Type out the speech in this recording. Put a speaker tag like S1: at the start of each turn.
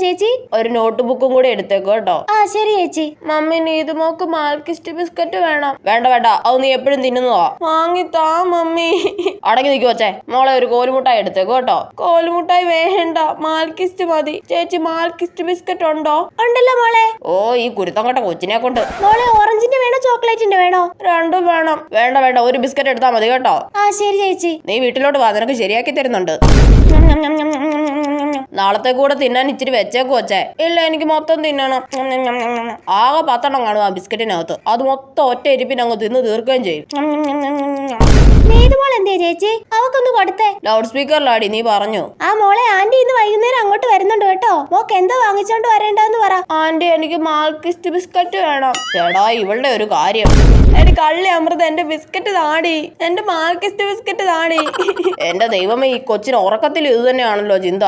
S1: ചേച്ചി?
S2: ഒരു നോട്ട് ബുക്കും കൂടി എടുത്തേക്കോ കേട്ടോ.
S1: ആ ശരി ചേച്ചി.
S2: മമ്മി നീതുമോക്ക് മാൽക്കിസ്റ്റ് ബിസ്ക്കറ്റ് വേണം. വേണ്ട അത് നീ എപ്പോഴും തിന്നുന്നതാ. വാങ്ങിത്താ മമ്മി. അടങ്ങി നിൽക്കു വച്ചേ. മോളെ ഒരു കോലുമുട്ടായി എടുത്തേക്കോ കേട്ടോ. കോലുമുട്ടായി വേണ്ട, മാൽക്കിസ്റ്റ് മതി. ചേച്ചി മാൽക്കിസ്റ്റ് ബിസ്ക്കറ്റ് ഉണ്ടോ?
S1: ഉണ്ടല്ലോ മോളെ.
S2: ഓ ഈ കുരുത്തം കെട്ട കൊച്ചിനെ കൊണ്ട്.
S1: മോളെ ഓറഞ്ചിന്റെ വേണോ ചോക്ലേറ്റിന്റെ വേണോ?
S2: രണ്ടും വേണം. വേണ്ട ഒരു ബിസ്ക്കറ്റ് എടുത്താൽ മതി കേട്ടോ.
S1: ആ ശരി ചേച്ചി.
S2: നീ വീട്ടിലോട്ട് വാ, നിനക്ക് ശരിയാക്കി തരുന്നുണ്ട്. നാളത്തെ കൂടെ തിന്നാൻ ഇച്ചിരി വെച്ചേക്ക് വച്ചേ. ഇല്ല എനിക്ക് മൊത്തം തിന്നണം. ആകെ 10 എണ്ണം കാണും ആ ബിസ്ക്കറ്റിനകത്ത്. അത് മൊത്തം ഒറ്റ ഇരിപ്പിന് അങ്ങ് തിന്ന് തീർക്കുകയും ചെയ്യും.
S1: നീതുമോൾ എന്തേ ചേച്ചി? അവക്കൊന്ന് കൊടുത്തേ.
S2: ലൗഡ് സ്പീക്കറിലാടി, നീ പറഞ്ഞു.
S1: ആ മോളെ, ആന്റി ഇന്ന് വൈകുന്നേരം അങ്ങോട്ട് വരുന്നുണ്ട് കേട്ടോ. മോക്ക് എന്താ വാങ്ങിച്ചോണ്ട് വരേണ്ടെന്ന് പറ.
S2: ആന്റി എനിക്ക് മാൽക്കിസ്റ്റ് ബിസ്ക്കറ്റ് വേണം. ചേടാ ഇവളുടെ ഒരു കാര്യം. എന്റെ കള്ളി അമൃത, എന്റെ ബിസ്ക്കറ്റ് താടി, എന്റെ മാൽക്കിസ്റ്റ് ബിസ്ക്കറ്റ് താടി. എന്റെ ദൈവമേ, ഈ കൊച്ചിന് ഉറക്കത്തിൽ ഇത് തന്നെയാണല്ലോ ചിന്ത.